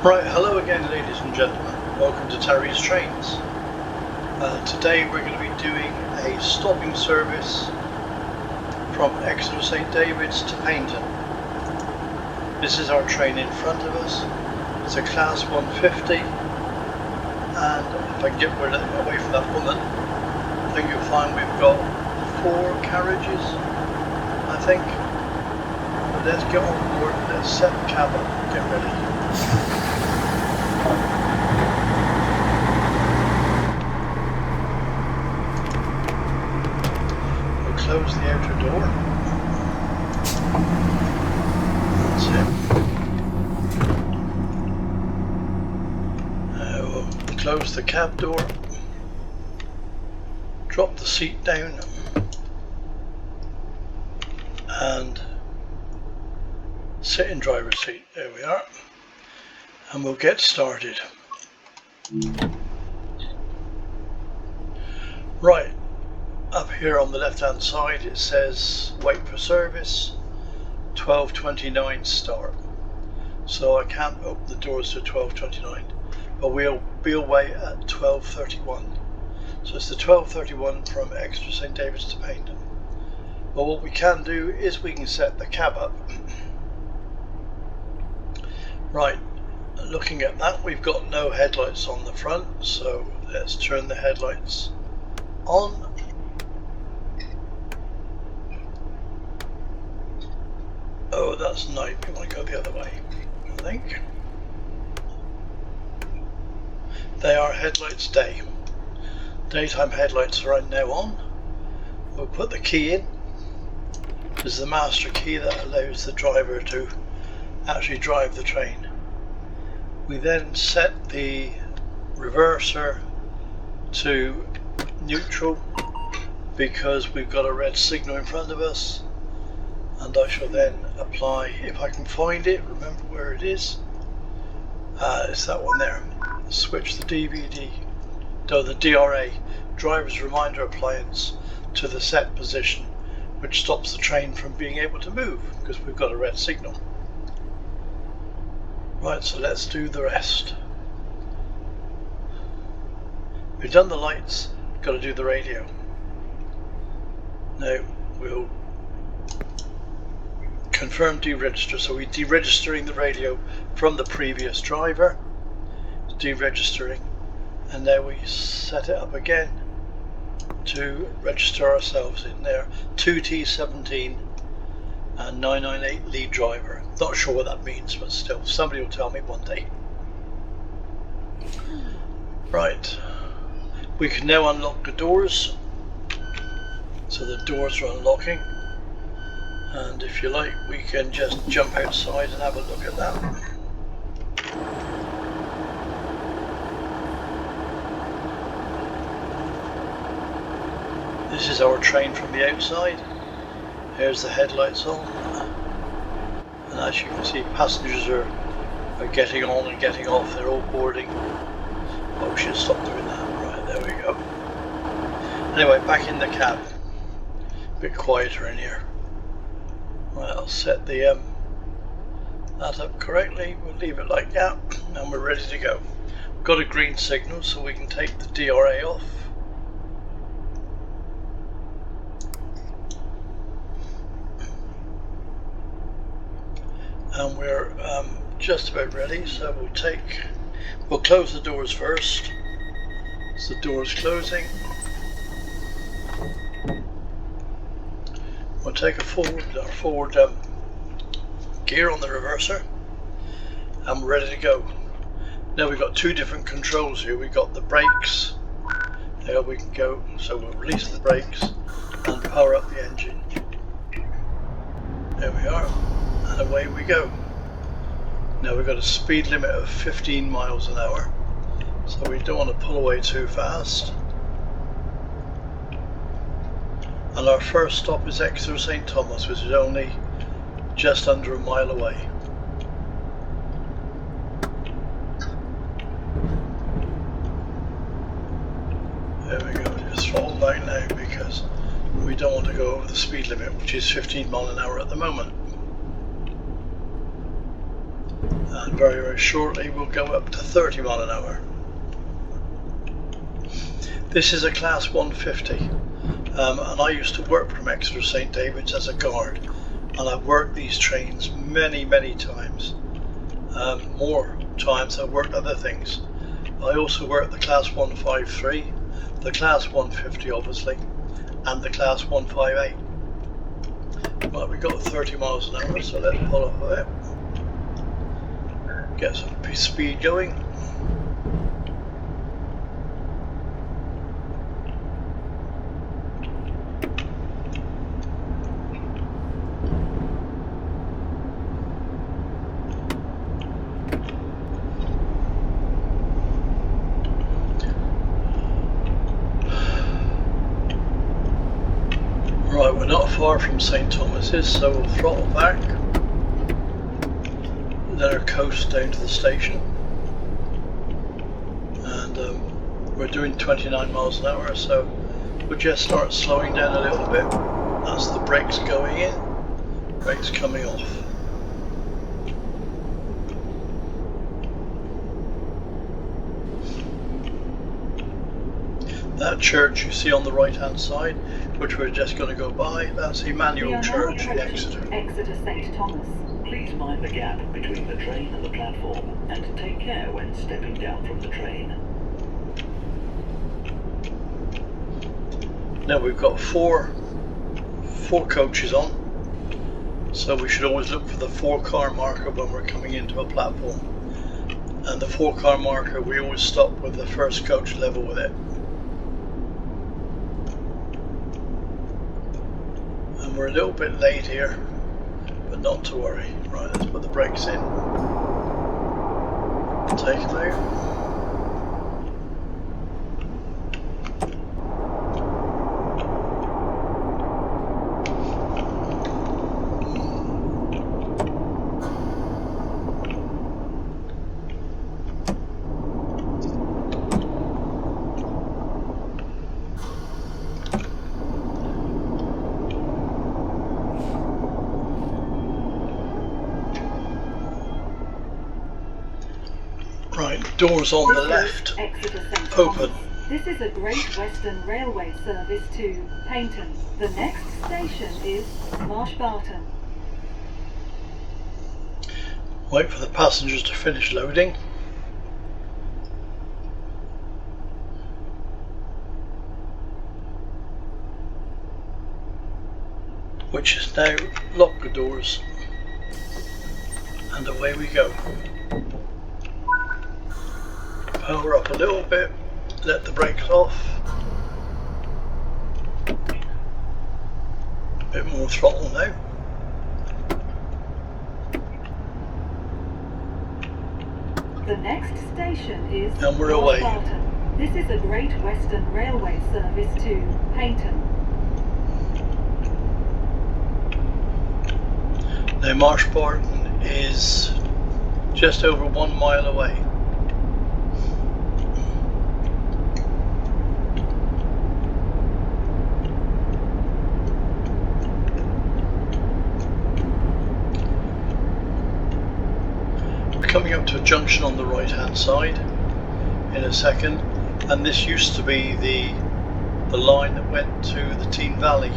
Right, hello again ladies and gentlemen, welcome to Terry's Trains. Today we're going to be doing a stopping service from Exeter St David's to Paignton. This is our train in front of us. It's a class 150, and if I can get away from that woman, I think you'll find we've got 4 carriages, I think. But let's get on board, let's set the cab up and get ready. We'll close the outer door. That's it. We'll close the cab door. Drop the seat down. And sit in driver's seat. There we are. And we'll get started. Right, up here on the left hand side it says wait for service, 12:29 start. So I can't open the doors to 12:29, but we'll be away at 12:31. So it's the 12:31 from Exeter St David's to Paignton. But what we can do is we can set the cab up. Right. Looking at that, we've got no headlights on the front, so let's turn the headlights on. Oh, that's night. We want to go the other way, I think. They are headlights day. Daytime headlights are now on. We'll put the key in. This is the master key that allows the driver to actually drive the train. We then set the reverser to neutral because we've got a red signal in front of us, and I shall then apply, if I can find it, remember where it is, it's that one there. Switch the the DRA, driver's reminder appliance, to the set position, which stops the train from being able to move because we've got a red signal. Right, so let's do the rest. We've done the lights, got to do the radio. Now we'll confirm deregister, so we're deregistering the radio from the previous driver, deregistering, and now we set it up again to register ourselves in there. 2T17 and 998 lead driver. Not sure what that means, but still, somebody will tell me one day. Right, we can now unlock the doors. So the doors are unlocking, and if you like, we can just jump outside and have a look at that. This is our train from the outside. Here's the headlights on, and as you can see, passengers are getting on and getting off. They're all boarding. Oh, we should stop doing that. Right, there we go. Anyway, back in the cab. A bit quieter in here. Right, I'll set the that up correctly. We'll leave it like that, and we're ready to go. We've got a green signal, so we can take the DRA off. And we're just about ready, so we'll close the doors first. So the door's closing. We'll take our forward gear on the reverser, and we're ready to go. Now we've got 2 different controls here. We've got the brakes. There we can go, so we'll release the brakes and power up the engine. There we are. And away we go. Now we've got a speed limit of 15 miles an hour, so we don't want to pull away too fast. And our first stop is Exeter St Thomas, which is only just under a mile away. There we go, just throttle back now because we don't want to go over the speed limit, which is 15 miles an hour at the moment. and very, very shortly we'll go up to 30 mile an hour. This is a class 150, and I used to work from Exeter St David's as a guard, and I've worked these trains many, many times. More times I've worked other things. I also worked the class 153, the class 150 obviously, and the class 158. Well, we got 30 miles an hour, so let's pull off of it. Get some speed going. Right, we're not far from St Thomas's, so we'll throttle back, let her coast down to the station, and we're doing 29 miles an hour, so we'll just start slowing down a little bit. That's the brakes going in, brakes coming off. That church you see on the right hand side, which we're just going to go by, that's Emmanuel Church in Exeter. Exeter St Thomas. Please mind the gap between the train and the platform, and take care when stepping down from the train. Now we've got four coaches on, so we should always look for the 4-car marker when we're coming into a platform. And the 4-car marker, we always stop with the first coach level with it. And we're a little bit late here, but not to worry. Right, let's put the brakes in. Take them out. Right, doors on the left, Exeter St open. Thomas. This is a Great Western Railway service to Paignton. The next station is Marshbarton. Wait for the passengers to finish loading. Which is now lock the doors. And away we go. Power up a little bit, let the brakes off. A bit more throttle now. The next station is And we're away. Marshbarton. This is a Great Western Railway service to Paignton. Now Marshbarton is just over 1 mile away. Coming up to a junction on the right hand side in a second, and this used to be the line that went to the Team Valley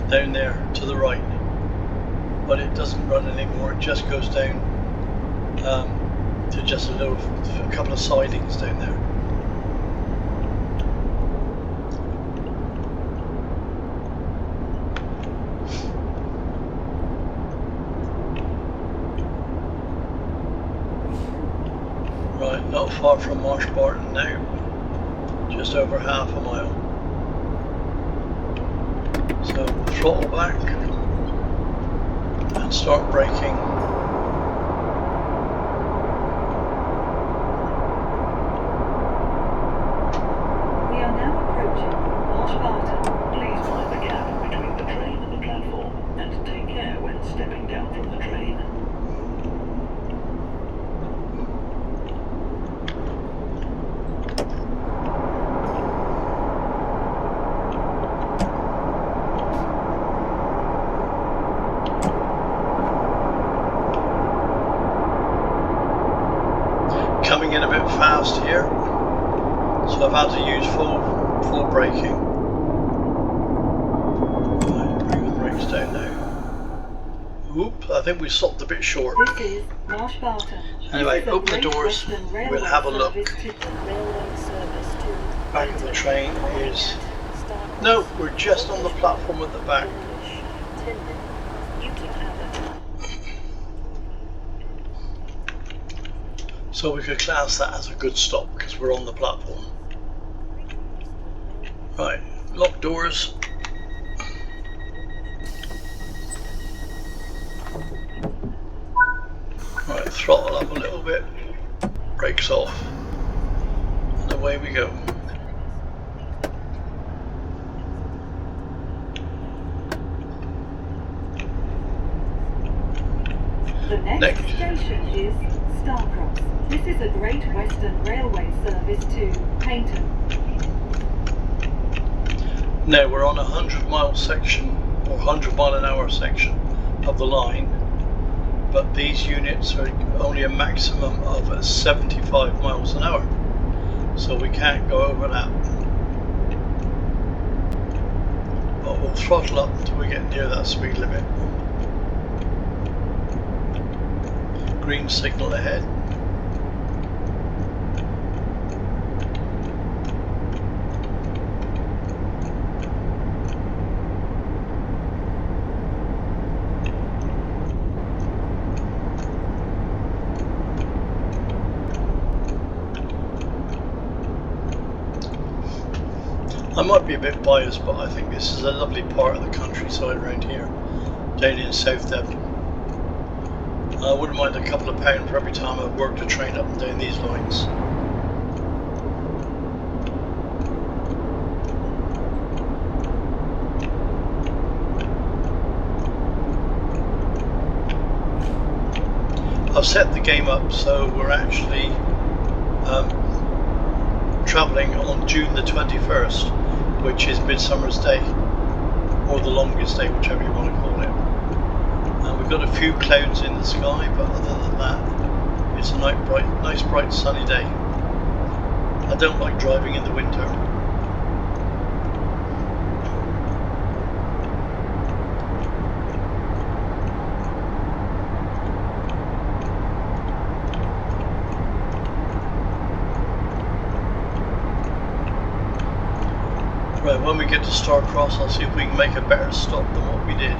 down there to the right, but it doesn't run anymore. It just goes down to just a couple of sidings down there. Right, not far from Marshbarton now, just over half a mile. So throttle back and start braking. We are now approaching Marshbarton. Please mind the gap between the train and the platform, and take care when stepping down from the train. bit fast here, so I've had to use full braking. Right, bring the brakes down now. Oop, I think we stopped a bit short. This is Marsh Barton. Anyway, open the doors, we'll have a look. Railway service to Back of the train is... No, we're just on the platform at the back. So we could class that as a good stop because we're on the platform. Right, lock doors. Right, throttle up a little bit, brakes off, and away we go. The next station is Starcross. This is a Great Western Railway service to Paignton. Now we're on a 100-mile section, or 100-mile-an-hour section of the line, but these units are only a maximum of 75 miles an hour, so we can't go over that. But we'll throttle up until we get near that speed limit. Green signal ahead. I might be a bit biased, but I think this is a lovely part of the countryside around here, down in South Devon. I wouldn't mind a couple of pounds for every time I've worked a train up and down these lines. I've set the game up so we're actually travelling on June the 21st, which is Midsummer's Day, or the longest day, whichever you want to call it. We've got a few clouds in the sky, but other than that, it's a nice bright sunny day. I don't like driving in the winter. Right, when we get to Starcross, I'll see if we can make a better stop than what we did.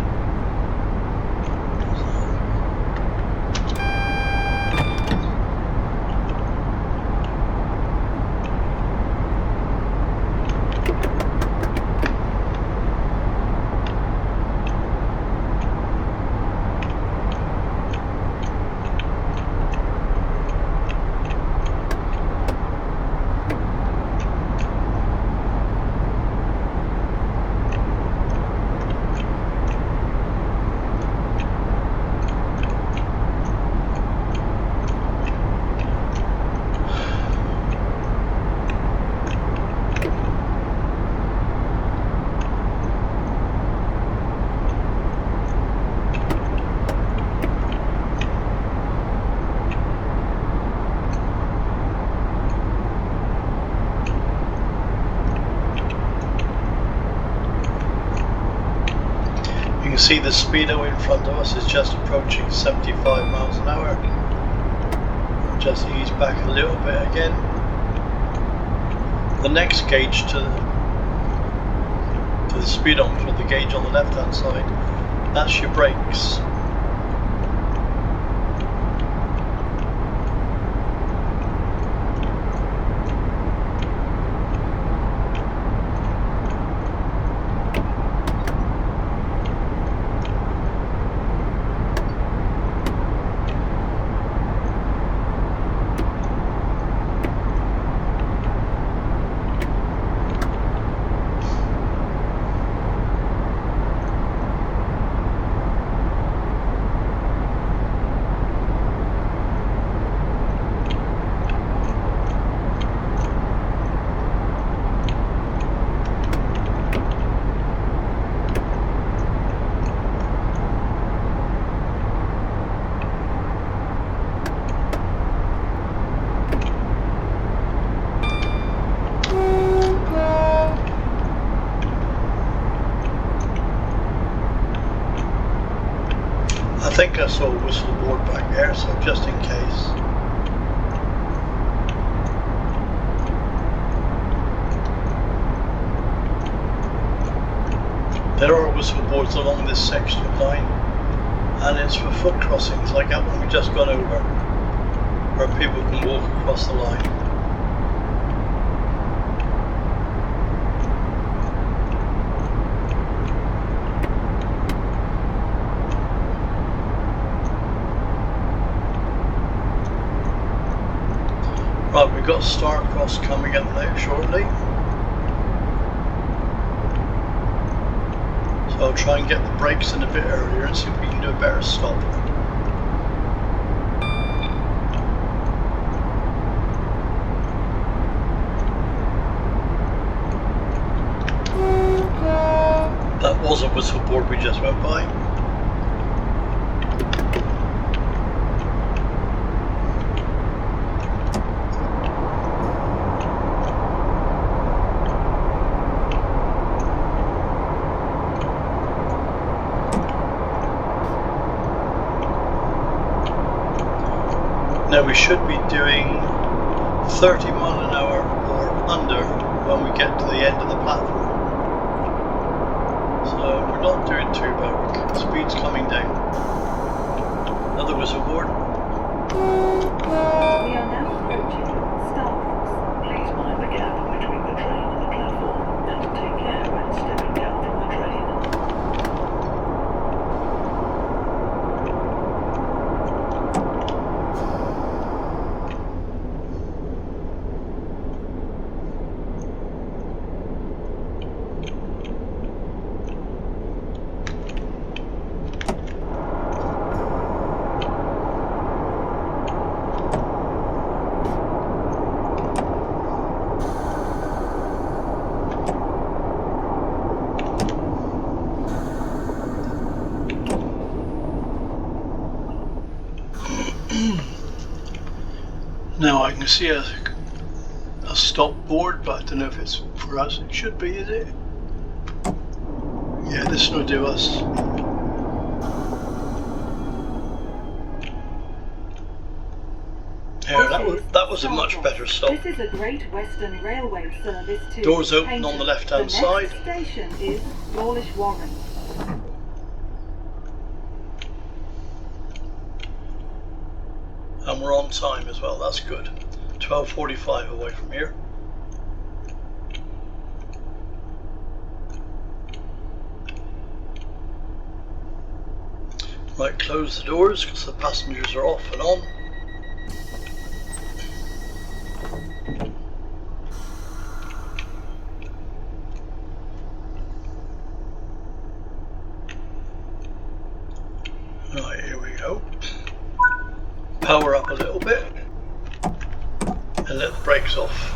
You can see the speedo in front of us is just approaching 75 miles an hour. Just ease back a little bit again. The next gauge to the speedometer, the gauge on the left hand side, that's your brakes. think I saw a whistle board back there, so just in case. There are whistle boards along this section of line, and it's for foot crossings like that one we just got over, where people can walk across the line. Right, we've got Starcross coming up now shortly. So I'll try and get the brakes in a bit earlier and see if we can do a better stop. That was a whistle board we just went by. Now we should be doing 30 mile an hour or under when we get to the end of the platform. So we're not doing too bad. Speed's coming down. Another whistle board. We are now approaching Starcross. Please mind the gap between the train and the platform, and take care when stepping down from the train. Now I can see a stop board, but I don't know if it's for us. It should be, is it? Yeah, this will do us. Yeah, that was a much better stop. This is a Great Western Railway service to Doors open Paignton. on the left-hand The side. next station is Dawlish Warren. And we're on time as well, that's good. 12:45 away from here. Right, close the doors because the passengers are off and on. Right, here we go. Power up a little bit and let the brakes off.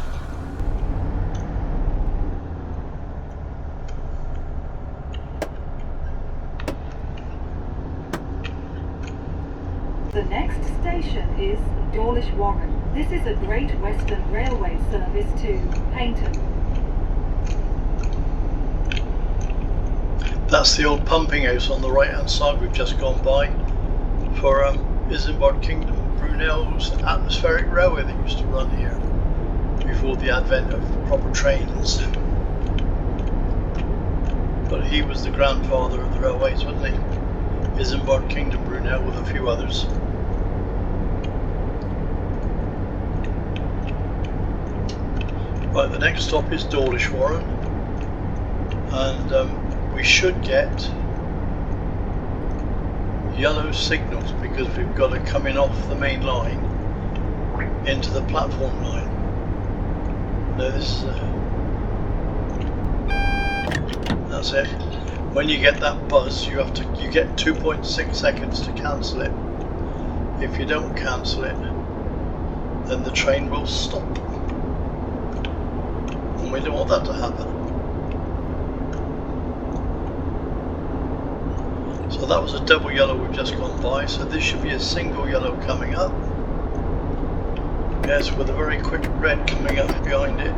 The next station is Dawlish Warren. This is a Great Western Railway service to Paignton. That's the old pumping house on the right hand side we've just gone by for Exeter Kingdom Brunel's atmospheric railway that used to run here before the advent of proper trains. But he was the grandfather of the railways, wasn't he? Exeter Kingdom Brunel with a few others. Right, the next stop is Dawlish Warren, and we should get yellow signals because we've got it coming off the main line into the platform line. No, this is that's it. When you get that buzz, you get 2.6 seconds to cancel it. If you don't cancel it, then the train will stop, and we don't want that to happen. So that was a double yellow we've just gone by, so this should be a single yellow coming up. Yes, with a very quick red coming up behind it,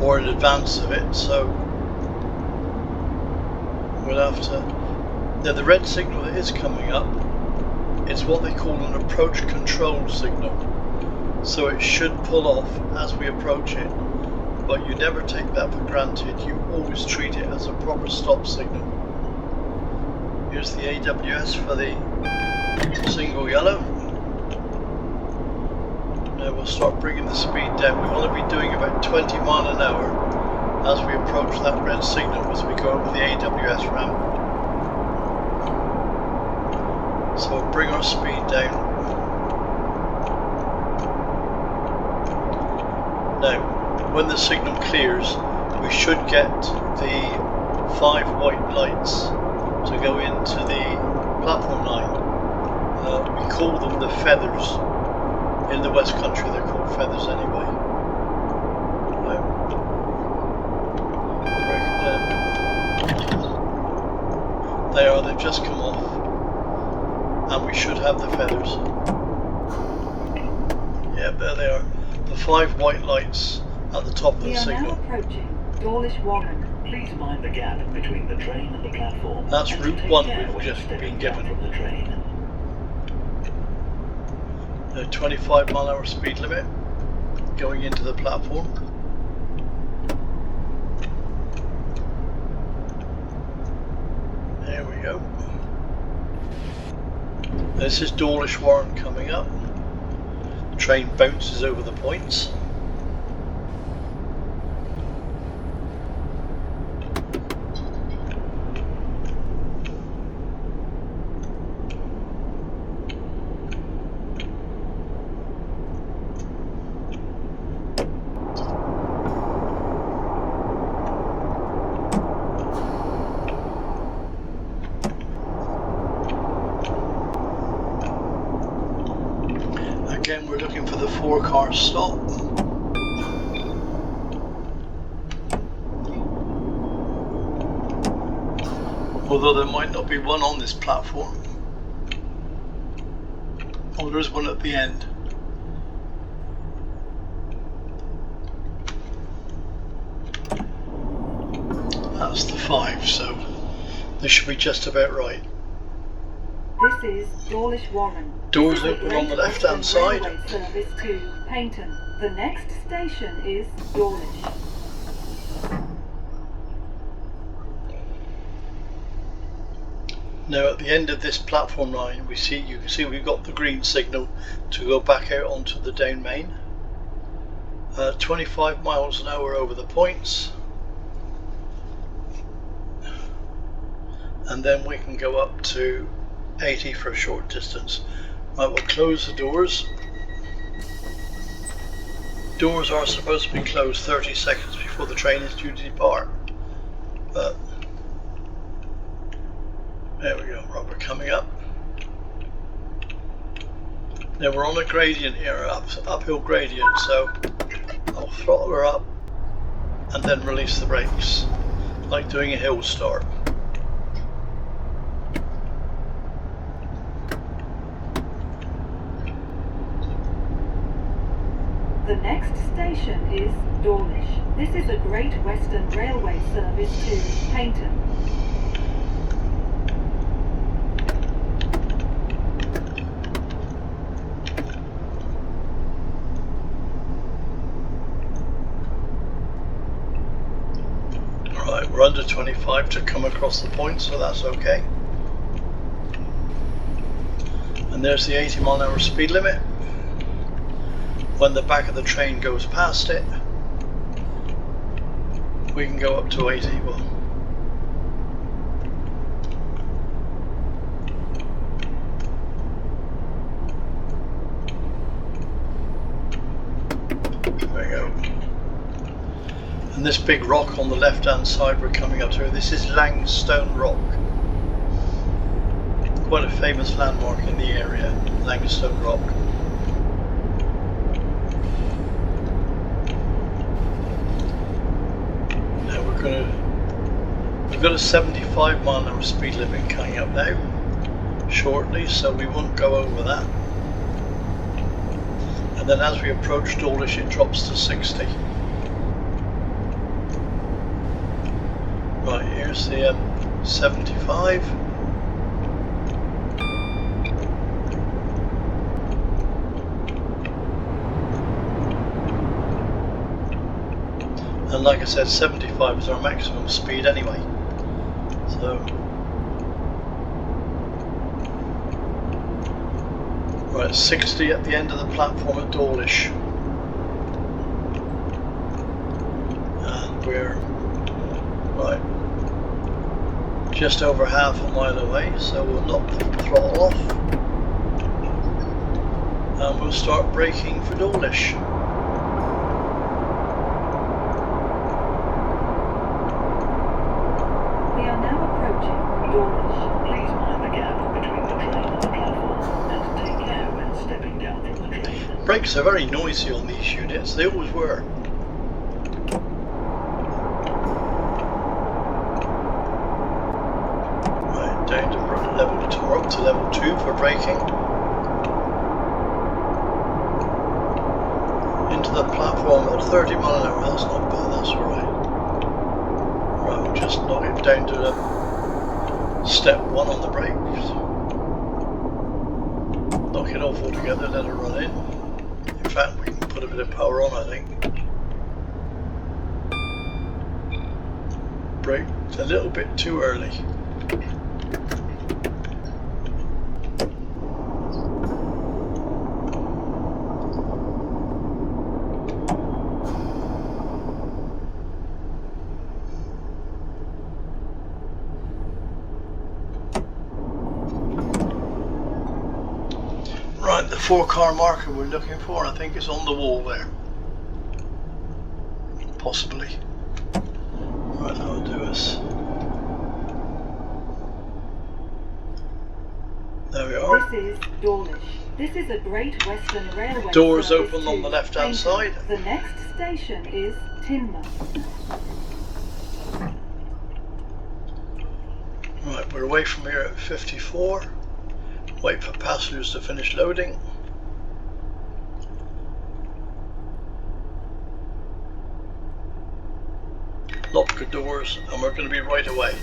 or in advance of it, so we'll have to Now the red signal that is coming up is what they call an approach control signal. So it should pull off as we approach it, but you never take that for granted. You always treat it as a proper stop signal. Here's the AWS for the single yellow. Now we'll start bringing the speed down. We want to be doing about 20 miles an hour as we approach that red signal as we go over the AWS ramp. So we'll bring our speed down. Now, when the signal clears, we should get the 5 white lights to go into the platform line. We call them the feathers. In the West Country they're called feathers anyway. They've just come off, and we should have the feathers. Yeah, there they are. The 5 white lights at the top of the signal. We are now approaching Dawlish Warren. Please mind the gap between the train and the platform. That's and route take 1 care we've when just stepping been down given. from the train. A 25 mile an hour speed limit going into the platform. There we go. This is Dawlish Warren coming up. The train bounces over the points. Again, we're looking for the 4-car stop. Although there might not be one on this platform. Oh, there is one at the end. That's the 5, so this should be just about right. This is Dawlish Warren. Doors open on the left hand side. Railway service to Paignton. The next station is Dawlish. Now at the end of this platform line you can see we've got the green signal to go back out onto the down main. 25 miles an hour over the points, and then we can go up to 80 for a short distance. Right, we'll close the doors. Doors are supposed to be closed 30 seconds before the train is due to depart. But there we go, right, we're coming up. Now we're on a gradient here, uphill gradient, so I'll throttle her up and then release the brakes, like doing a hill start. The next station is Dawlish. This is a Great Western Railway service to Paignton. Right, we're under 25 to come across the point, so that's okay. And there's the 80 mile an hour speed limit. When the back of the train goes past it, we can go up to 80. Well, there we go. And this big rock on the left hand side we're coming up to, this is Langstone Rock. Quite a famous landmark in the area, Langstone Rock. We've got a 75 mile an hour speed limit coming up now shortly, so we won't go over that. And then as we approach Dawlish it drops to 60. Right, here's the 75. And like I said, 75 is our maximum speed anyway. So, right, 60 at the end of the platform at Dawlish. And we're, right, just over half a mile away, so we'll knock the throttle off. And we'll start braking for Dawlish. Please mind the gap between the train and the platform, and take care when stepping down from the train. Brakes are very noisy on these units, they always were. Right, down to level 2, or up to level 2 for braking. Into the platform at 30 mile an hour, that's not bad, that's alright. Right, we'll just knock it down to the step 1 on the brakes. Knock it off altogether, let it run in. In fact, we can put a bit of power on, I think. Braked a little bit too early. Right, the 4-car marker we're looking for, I think is on the wall there. Possibly. Right, that'll do us. There we are. This is Dawlish. This is a Great Western Railway Doors service open on to the left-hand Paignton. side. The next station is Teignmouth. Right, we're away from here at 54. Wait for passengers to finish loading. Lock the doors and we're going to be right away.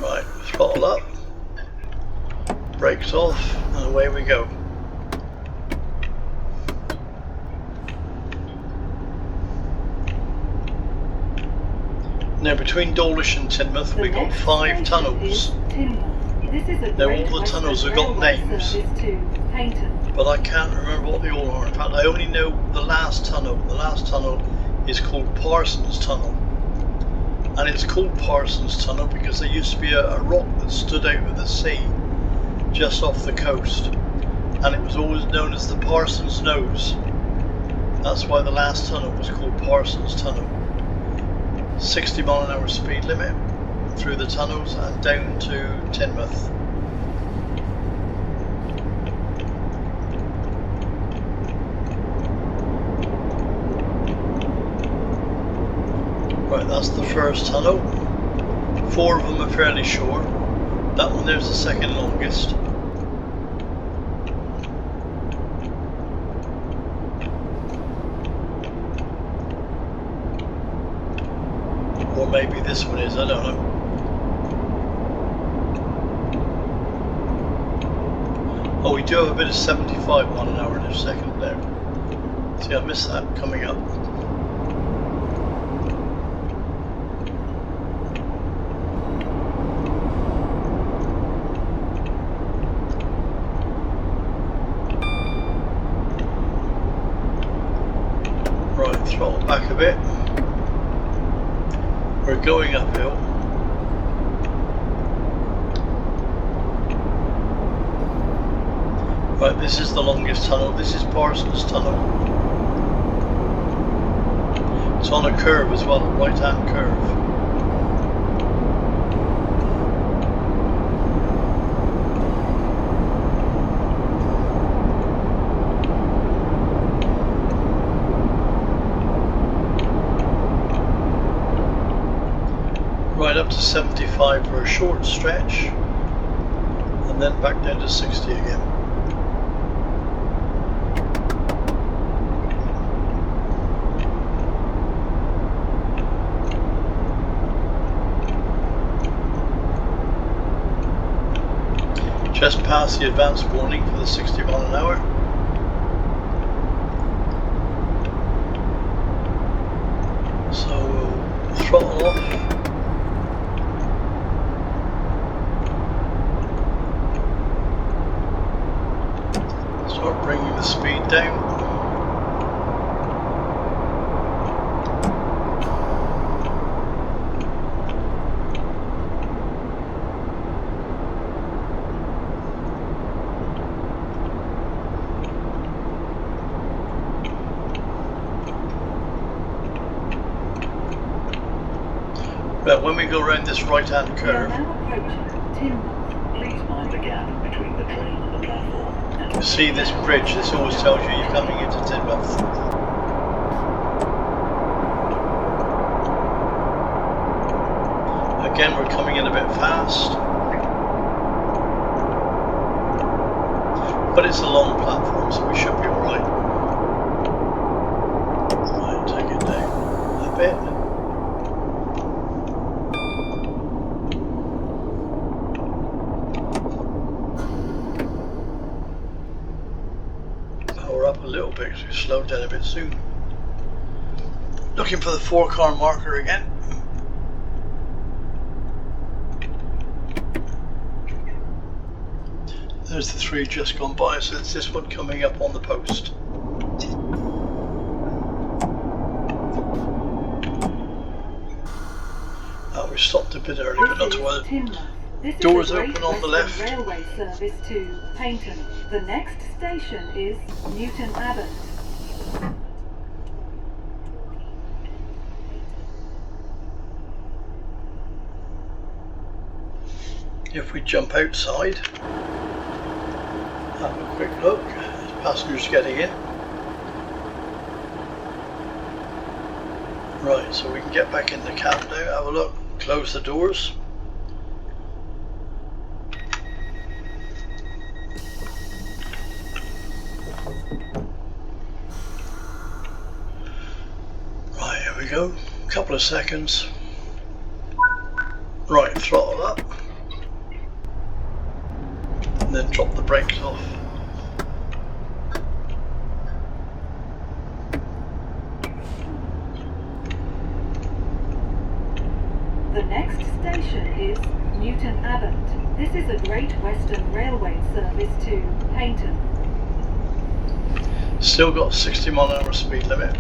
Right, throttle up, brakes off, and away we go. Now between Dawlish and Teignmouth we've got 5 tunnels. Now all the tunnels have got names, but I can't remember what they all are. In fact, I only know the last tunnel. The last tunnel is called Parsons Tunnel. And it's called Parsons Tunnel because there used to be a rock that stood out of the sea just off the coast. And it was always known as the Parsons Nose. That's why the last tunnel was called Parsons Tunnel. 60 mile an hour speed limit through the tunnels and down to Teignmouth. Right, that's the first tunnel. 4 of them are fairly short. That one there's the second longest. Or maybe this one is, I don't know. Oh, we do have a bit of 75 mile an hour in a second there. See, I missed that coming up. Right, throttle back a bit. We're going uphill. Right, this is the longest tunnel. This is Parsons Tunnel. It's on a curve as well, a right-hand curve. Right up to 75 for a short stretch, and then back down to 60 again. Just past the advance warning for the 60 mile an hour. off. Start bringing the speed down. But when we go around this right-hand We are curve, now approaching Teignmouth. Please mind the gap between the train and the platform. And you see this bridge, this always tells you you're coming into Teignmouth. Again, we're coming in a bit fast, but it's a long platform, so we should be alright. Right, take it down a bit. Power up a little bit because we slowed down a bit soon. Looking for the 4-car marker again. There's the 3 just gone by, so it's this one coming up on the post. We stopped a bit early, but not to worry. This Doors is a Great open on the Western left. Railway service to Paignton. The next station is Newton Abbot. If we jump outside, have a quick look as passengers getting in. Right, so we can get back in the cab now, have a look, close the doors. Right, here we go, a couple of seconds. Right, throttle up. And then drop the brakes off. The next station is Newton Abbot. This is a Great Western Railway service to Paignton. Still got 60-mile-an-hour speed limit,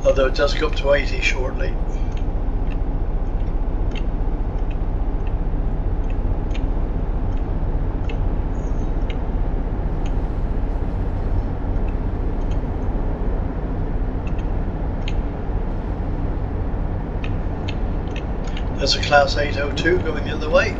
although it does go up to 80 shortly. There's a Class 802 going the other way.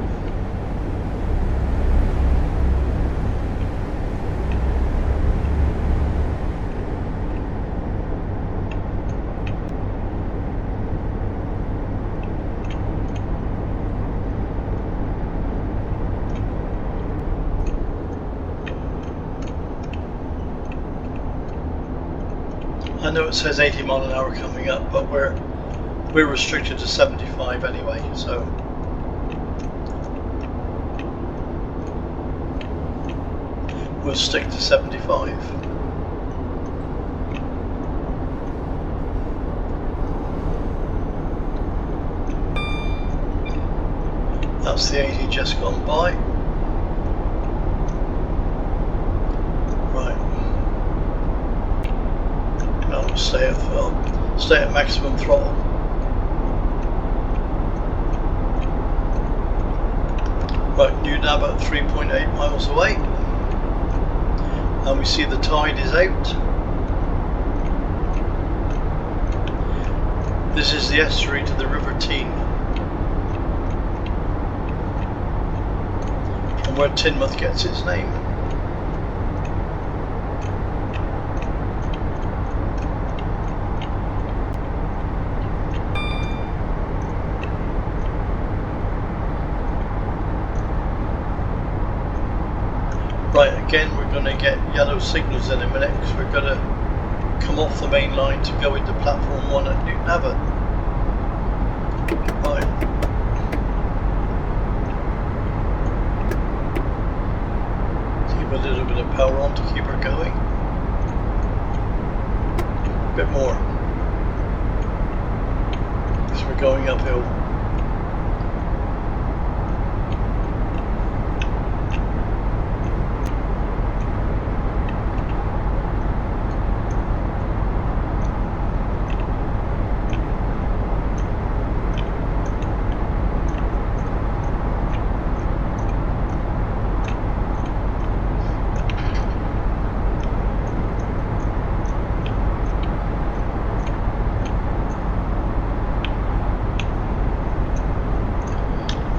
I know it says 80 mile an hour coming up, but we're restricted to 75 anyway, so we'll stick to 75. That's the 80 just gone by. Right. Now we'll stay at maximum throttle. Right, Newton Abbot 3.8 miles away, and we see the tide is out. This is the estuary to the River Teign, from where Teignmouth gets its name. Right, again we're going to get yellow signals in a minute because we're going to come off the main line to go into platform 1 at Newton Abbot. Right. Keep a little bit of power on to keep her going. A bit more. So we're going uphill.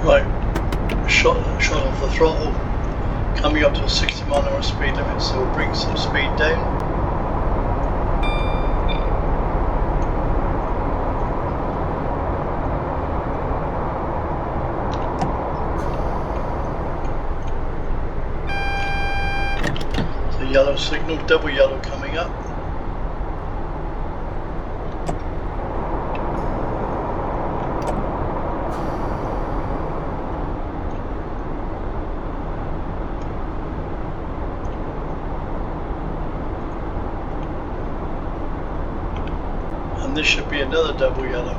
Right, shot off the throttle, coming up to a 60 mile an hour speed limit, so we'll bring some speed down. The yellow signal, double yellow coming up. And this should be another double yellow,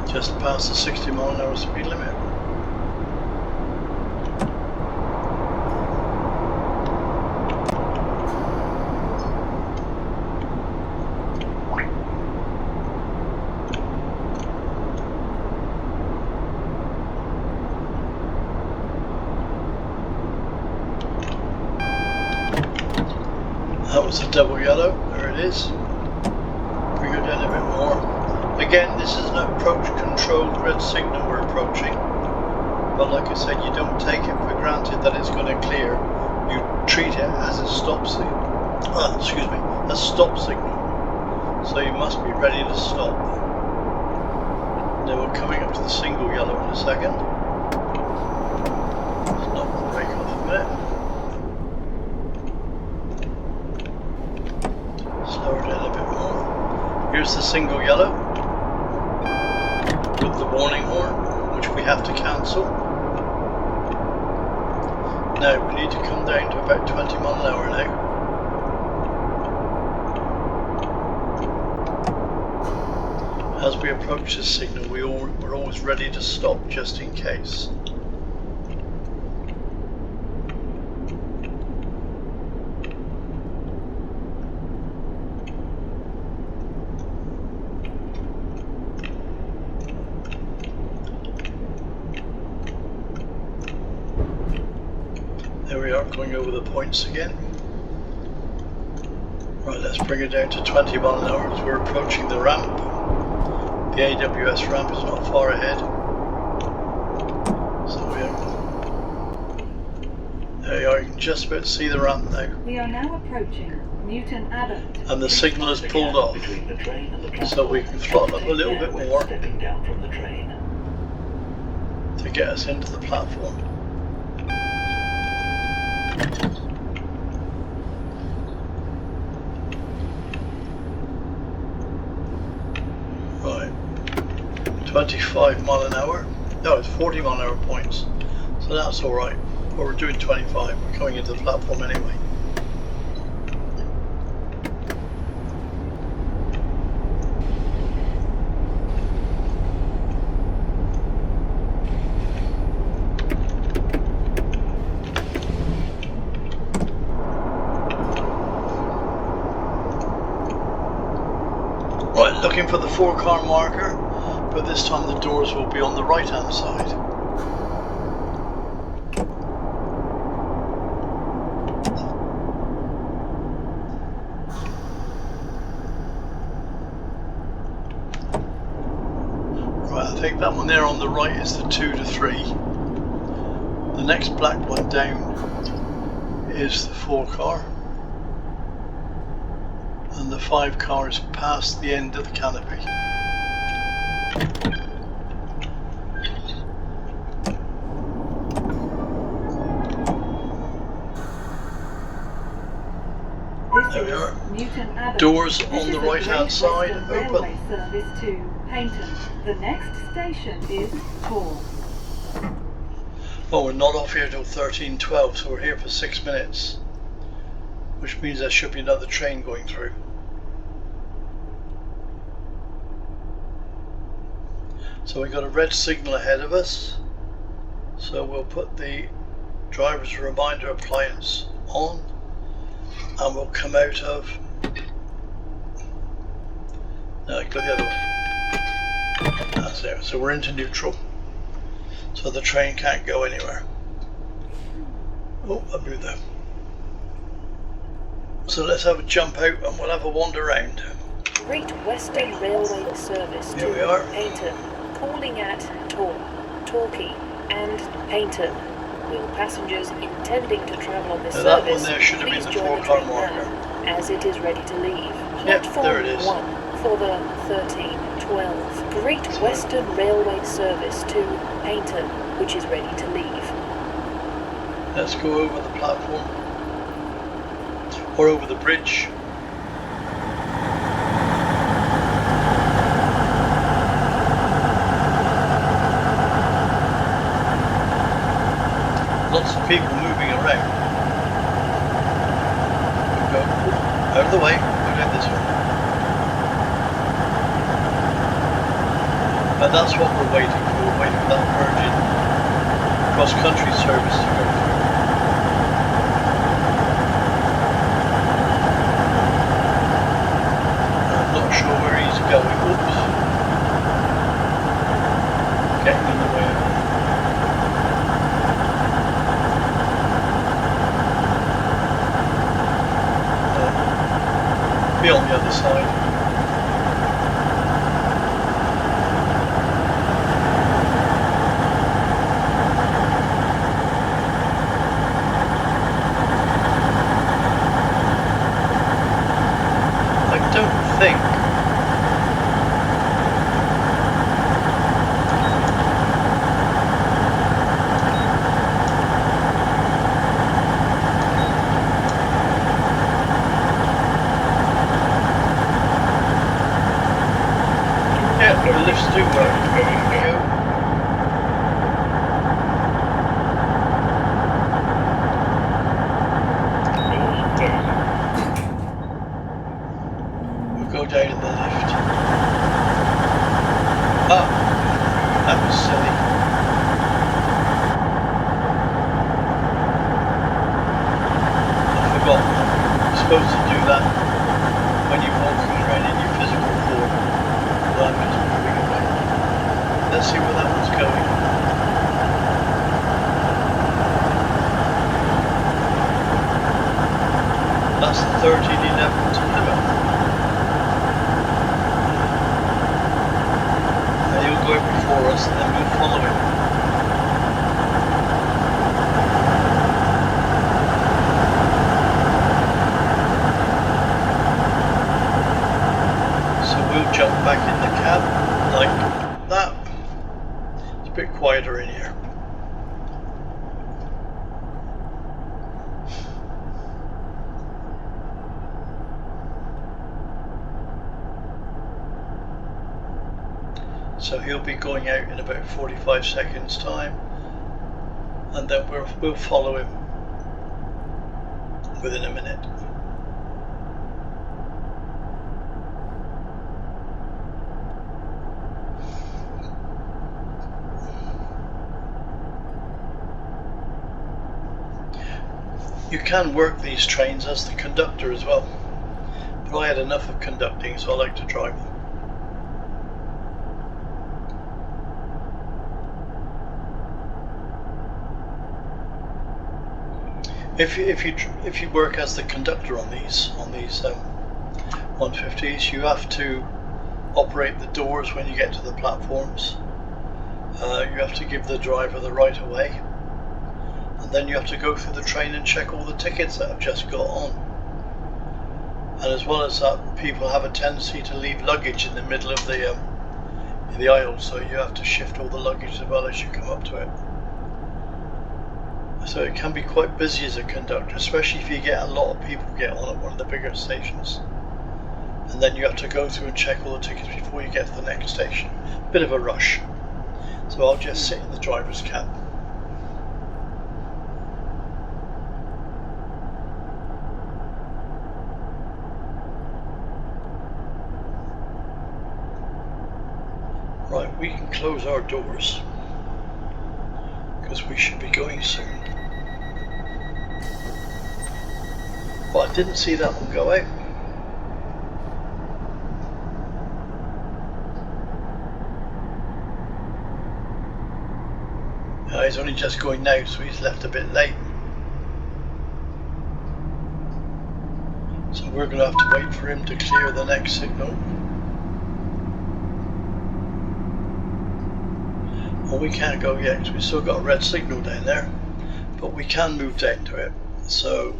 just past the 60 mile an hour speed limit. That was a double yellow, there it is. Bring it down a bit more. Again, this is an approach controlled red signal we're approaching. But like I said, you don't take it for granted that it's going to clear. You treat it as a stop signal. A stop signal. So you must be ready to stop. Now we're coming up to the single yellow in a second. Let's knock the brake off a minute. Slow her down a bit more. Here's the single yellow with the warning horn, which we have to cancel. Now we need to come down to about 20 mile an hour now. As we approach this signal, we're always ready to stop just in case. There we are, going over the points again. Right, let's bring it down to 20 mile an hour as we're approaching the ramp. The AWS ramp is not far ahead. So there you are, you can just about see the ramp now. We are now approaching Newton Abbot. And the signal is pulled off. So we can throttle up a little bit more Stepping down from the train. to get us into the platform. Right, 25 mile an hour. No, it's 40 mile an hour points. So that's alright. Well, we're doing 25. We're coming into the platform anyway. Right, looking for the 4-car marker, but this time the doors will be on the right hand side. Right, I think that one there on the right is the 2 to 3. The next black one down is the 4-car. And the 5-car is past the end of the canopy. There we are. Newton Abbot. Doors This on the is a right hand Great side Western open. Railway service to Paignton. The next station is Tor. Well, we're not off here till 13:12, so we're here for 6 minutes, which means there should be another train going through. So we got a red signal ahead of us. So we'll put the driver's reminder appliance on, and we'll come out of. No, go the other way. That's it. So we're into neutral. So the train can't go anywhere. Oh, I blew that. So let's have a jump out and we'll have a wander around. Great Western Railway service Here we to are. Paignton, calling at Torquay and Paignton. Will passengers intending to travel on this Now that service one there should have been please the join the 4-car train marker. now, as it is ready to leave. Yep, Platform there it is. 1 for the 1312. Great Western Railway service to Paignton, which is ready to leave. Let's go over the platform or over the bridge. Lots of people moving around. Go out of the way, go down this one. And that's what we're waiting for. We're waiting for that Virgin cross-country service to go through. I'm not sure where he's going. Oops. Getting in the way of it. Be on the other side. I don't think the lifts do work. We'll go down in the lift. Ah, that was silly. I forgot. You're supposed to do that when you're walking around in your physical form. Well, I'm just moving away. Let's see where that one's going. That's the 1311 to Plymouth. And he'll go before us and then we'll follow him. So we'll jump back in the cab like that. It's a bit quieter in here. So he'll be going out in about 45 seconds time, and then we'll follow him within a minute. You can work these trains as the conductor as well, but I had enough of conducting, so I like to drive them. If you work as the conductor on these 150s, you have to operate the doors when you get to the platforms. You have to give the driver the right of way, and then you have to go through the train and check all the tickets that have just got on. And as well as that, people have a tendency to leave luggage in the middle of the aisle, so you have to shift all the luggage as well as you come up to it. So it can be quite busy as a conductor, especially if you get a lot of people get on at one of the bigger stations. And then you have to go through and check all the tickets before you get to the next station. Bit of a rush. So I'll just sit in the driver's cab. Right, we can close our doors because we should be going soon. But I didn't see that one go out. He's only just going now, so he's left a bit late. So we're going to have to wait for him to clear the next signal. Well, we can't go yet because we've still got a red signal down there, but we can move down to it. So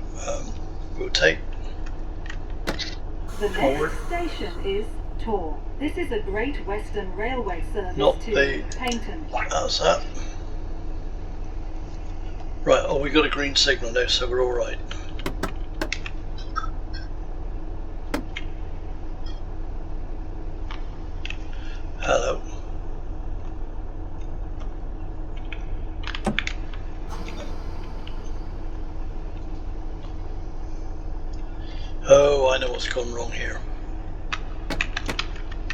we'll take The forward. next station is Tor. This is a Great Western Railway service Not to the- Paignton. That's that. Right, oh, we got a green signal now, so we're all right. Hello. Oh, I know what's gone wrong here.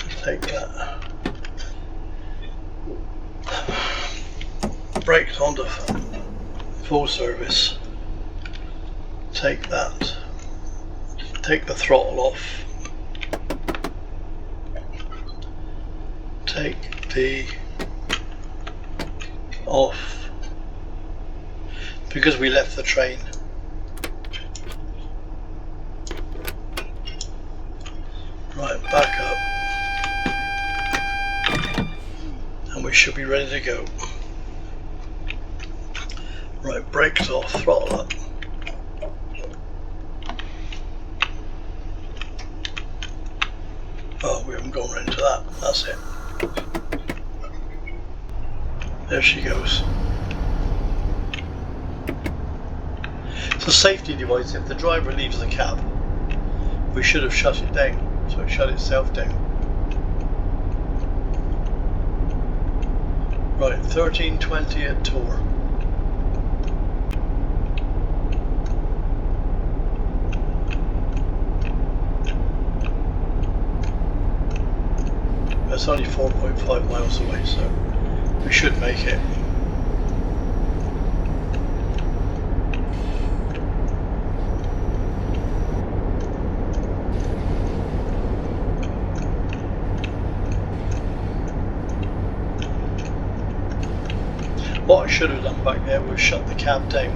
Let's take that. Brakes onto full service. Take that. Take the throttle off. Take the off. Because we left the train. Right, back up. And we should be ready to go. Right, brakes off, throttle up. Oh, we haven't gone round to that. That's it. There she goes. It's a safety device. If the driver leaves the cab, we should have shut it down. So it shut itself down. Right, 13:20 at Tor. It's only 4.5 miles away, so we should make it. What I should have done back there was shut the cab down,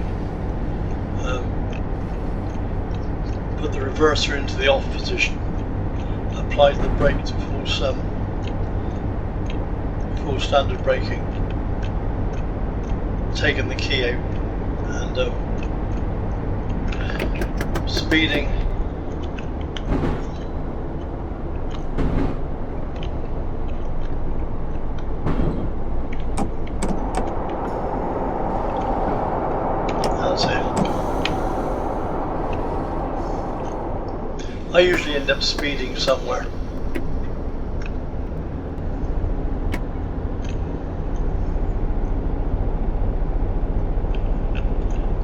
put the reverser into the off position, applied the brake to full standard braking, taken the key out, and speeding. That's it. I usually end up speeding somewhere.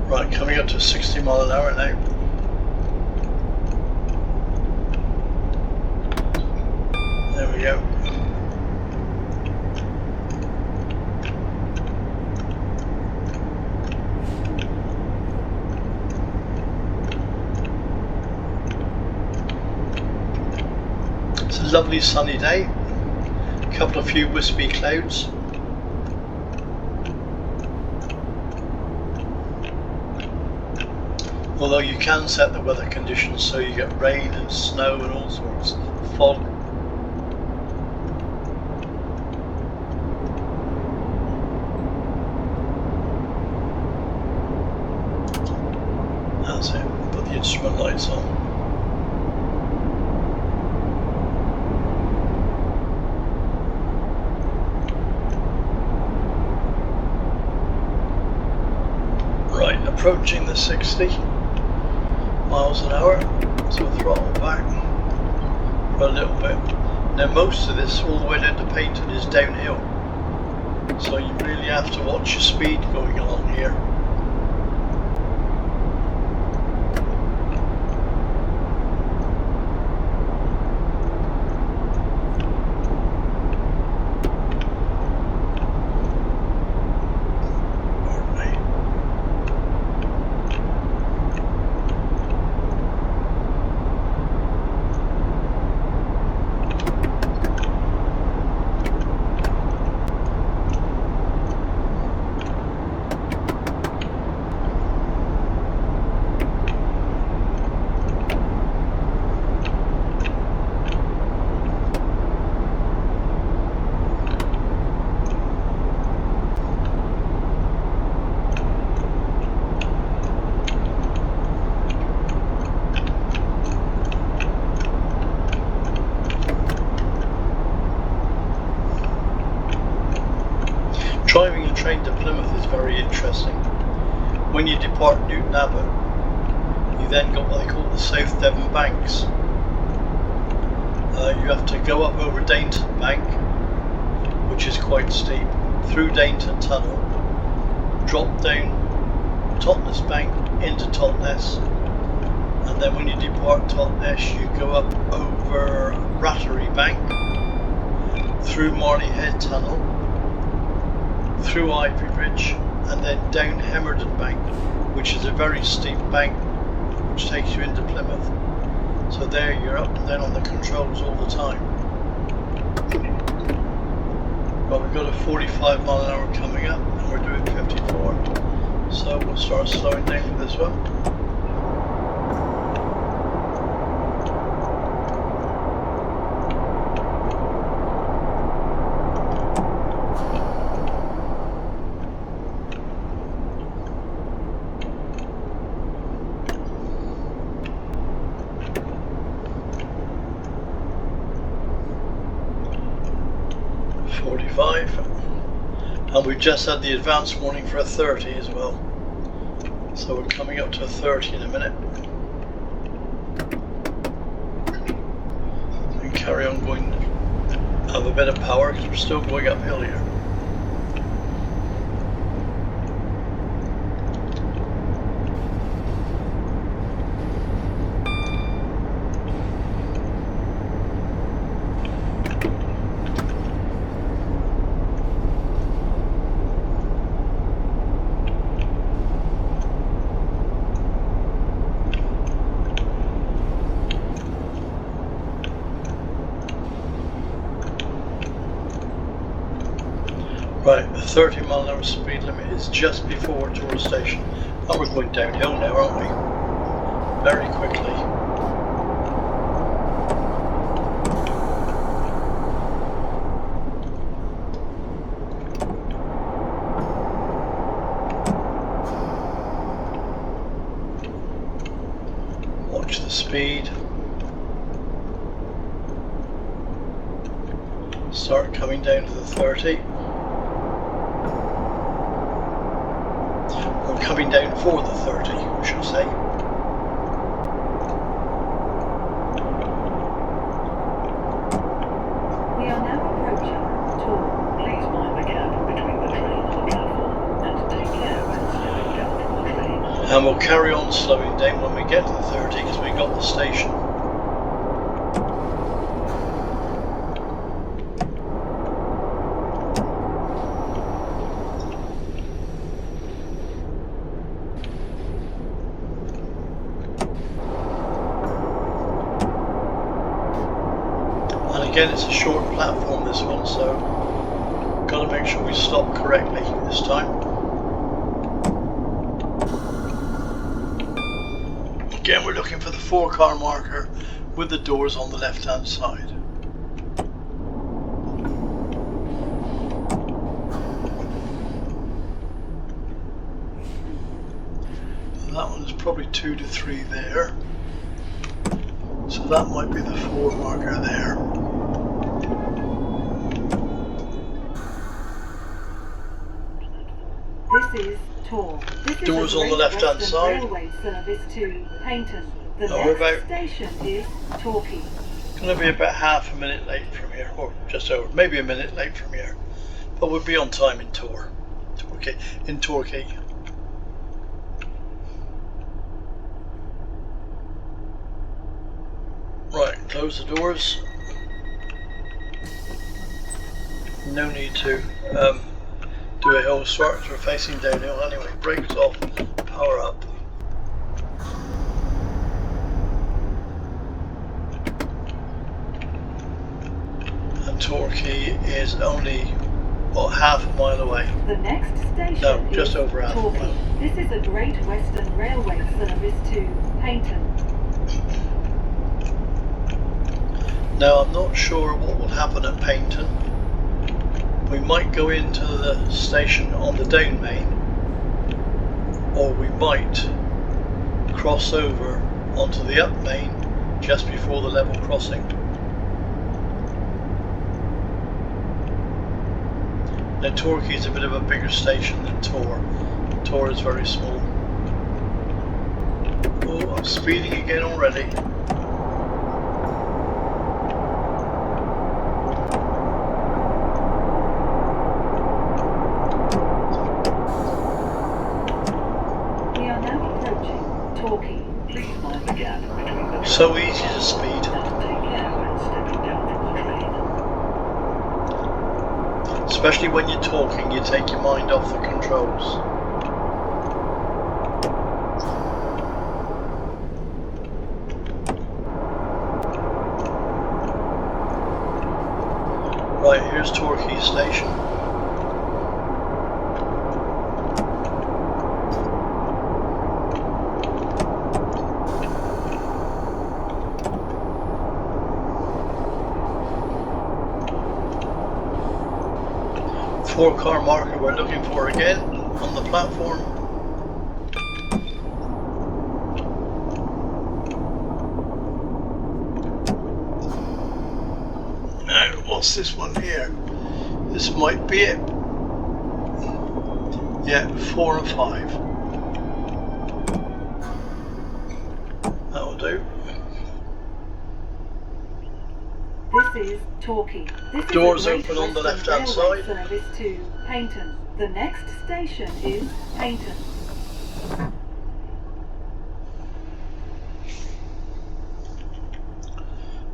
Right, coming up to 60 mile an hour now. There we go. It's a lovely sunny day. A couple of few wispy clouds. Although you can set the weather conditions so you get rain and snow and all sorts, fog. That's it, put the instrument lights on. Right, approaching the 60 miles an hour, so throttle back for a little bit. Now most of this all the way down to Paignton is downhill, so you really have to watch your speed going along here. Driving a train to Plymouth is very interesting. When you depart Newton Abbot, you then got what they call the South Devon Banks. You have to go up over Paignton Bank, which is quite steep, through Paignton Tunnel, drop down Totnes Bank into Totnes, and then when you depart Totnes you go up over Rattery Bank, through Marley Head Tunnel, through Ivy Bridge, and then down Hemerden Bank, which is a very steep bank which takes you into Plymouth. So there you're up and down on the controls all the time. Well, we've got a 45 mile an hour coming up and we're doing 54. So we'll start slowing down for this one. And we've just had the advance warning for a 30 as well, so we're coming up to a 30 in a minute, and carry on going, have a bit of power because we're still going uphill here. Right, the 30 mile an hour speed limit is just before Tor Station, and we're going downhill now, aren't we? Very quickly. Watch the speed. Start coming down to the 30. Coming down for the 30, I should say. We are now approaching Tor. Please mind the gap between the train and the platform and take care when stepping down from the train. And we'll carry on slowing down when we get to the 30 because we got the station. Again, it's a short platform, this one, so got to make sure we stop correctly this time. Again, we're looking for the 4-car marker with the doors on the left hand side. That one is probably 2 to 3 there, so that might be the 4 marker there. This is Tor. This is Doors a on the Great left-hand Western side. Railway service to Paignton. The Oh, we're next about- station is Torquay. Going to be about half a minute late from here, or just over, maybe a minute late from here, but we'll be on time in Torquay. Right, close the doors. No need to do a hill start because we're facing downhill anyway. Brakes off, power up. And Torquay is only, what, half a mile away. The next station No, just is over half a Torquay. mile. This is a Great Western Railway service to Paignton. Now I'm not sure what will happen at Paignton. We might go into the station on the down main, or we might cross over onto the up main just before the level crossing. Now Torquay is a bit of a bigger station than Tor. Tor is very small. Oh, I'm speeding again already. We are now approaching Torquay. Please mind the gap between the So easy to speed. and take care when stepping down from the train. Especially when you're talking, you take your mind off the controls. Right, here's Torquay Station. Four-car marker we're looking for again on the platform. Now, what's this one here? This might be it. Yeah, 4 and 5. That'll do. This is Torquay. This Doors is a Great open on the Western left-hand Railway side. Service to Paignton. The next station is Paignton.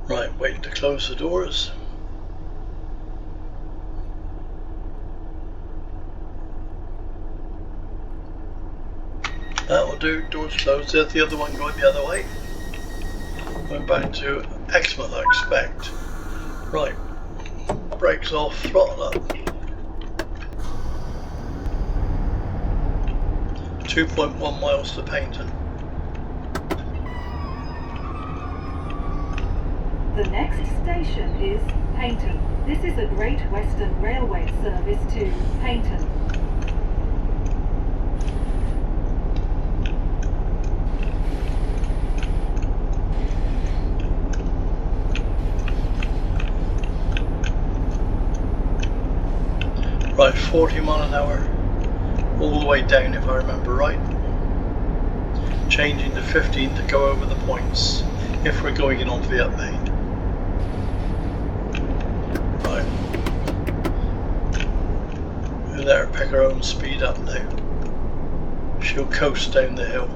Right, waiting to close the doors. That'll do, doors closed. There's the other one going the other way. Went back to Exmouth, I expect. Right, brakes off, throttle up. 2.1 miles to Paignton. The next station is Paignton. This is a Great Western Railway service to Paignton. Right, 40 mile an hour, all the way down if I remember right. Changing to 15 to go over the points if we're going in onto the up main. Right. We'll let her pick her own speed up now. She'll coast down the hill.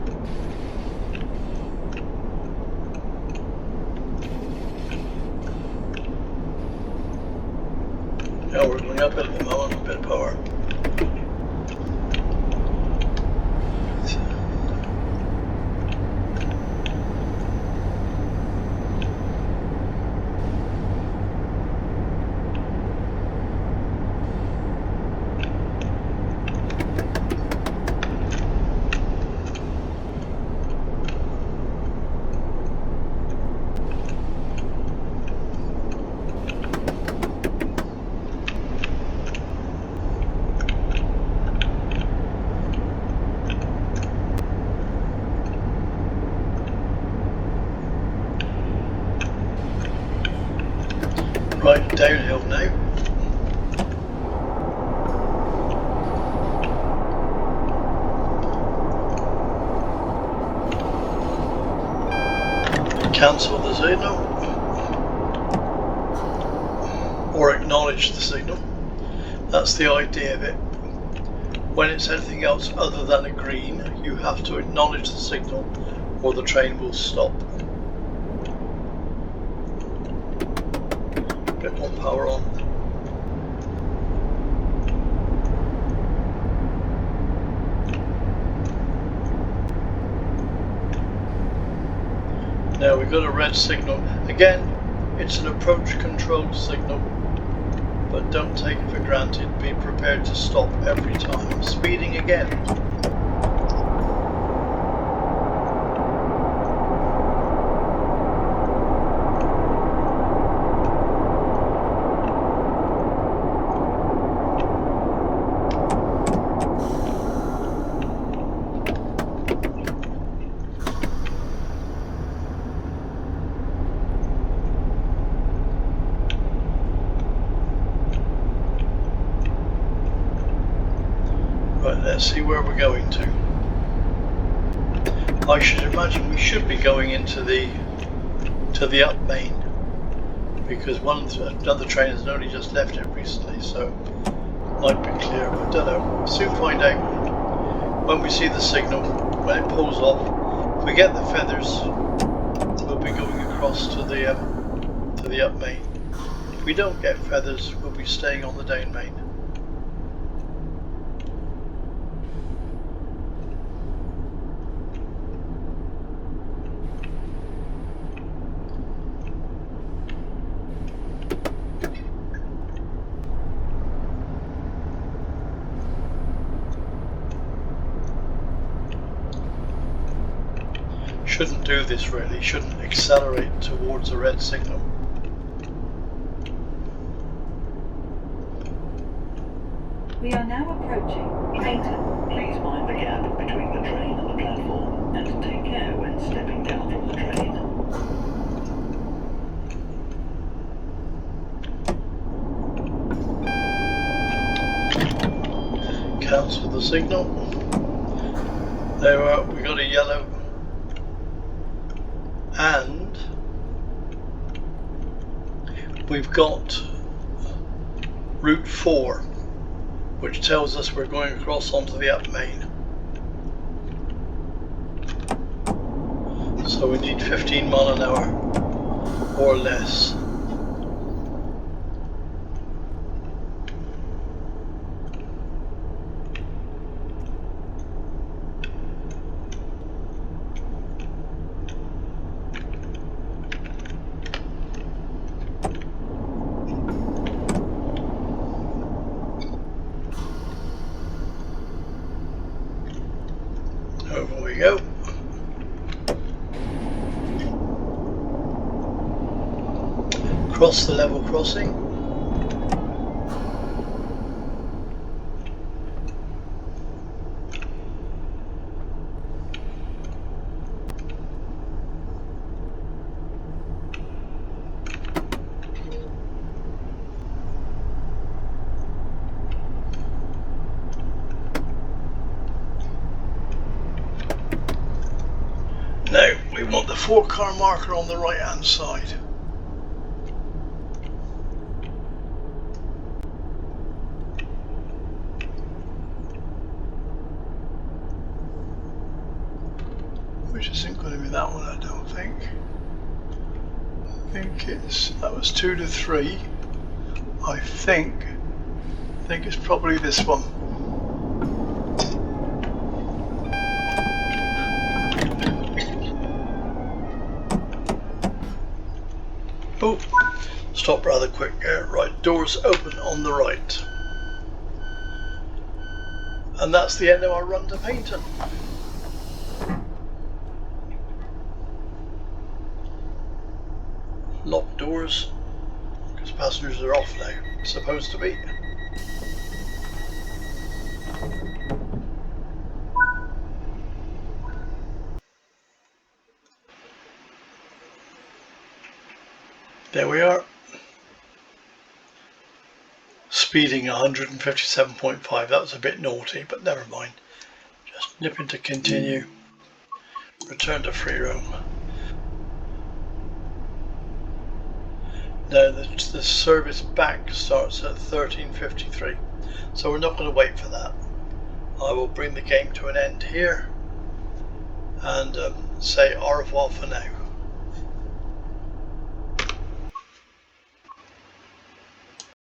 Now we're going uphill at the moment, a bit of power. Right, downhill now. Cancel the signal. Or acknowledge the signal. That's the idea of it. When it's anything else other than a green, you have to acknowledge the signal or the train will stop. Bit more power on. Now we've got a red signal. Again, it's an approach control signal, but don't take it for granted. Be prepared to stop every time. Speeding again. let's see where we're going to. I should imagine we should be going into the up main, because another train has only just left it recently, so it might be clear, but I don't know. We'll soon find out when we see the signal, when it pulls off. If we get the feathers, we'll be going across to the up main. If we don't get feathers, we'll be staying on the down main. Shouldn't do this really, shouldn't accelerate towards a red signal. We are now approaching Paignton. Please mind the gap between the train and the platform, and take care when stepping down from the train. Cancel the signal. There we are, we got a yellow. And we've got route 4, which tells us we're going across onto the up main. So we need 15 miles an hour or less. Over we go. Cross the level crossing. Now we want the 4-car marker on the right hand side. Which isn't going to be that one, I don't think. I think that was 2 to 3. I think it's probably this one. Oh, stop rather quick. Right, doors open on the right. And that's the end of our run to Paignton. Locked doors, because passengers are off now, supposed to be. There we are. Speeding 157.5. That was a bit naughty, but never mind. Just nip into continue. Return to free roam. Now the service back starts at 13:53, so we're not going to wait for that. I will bring the game to an end here and say au revoir for now.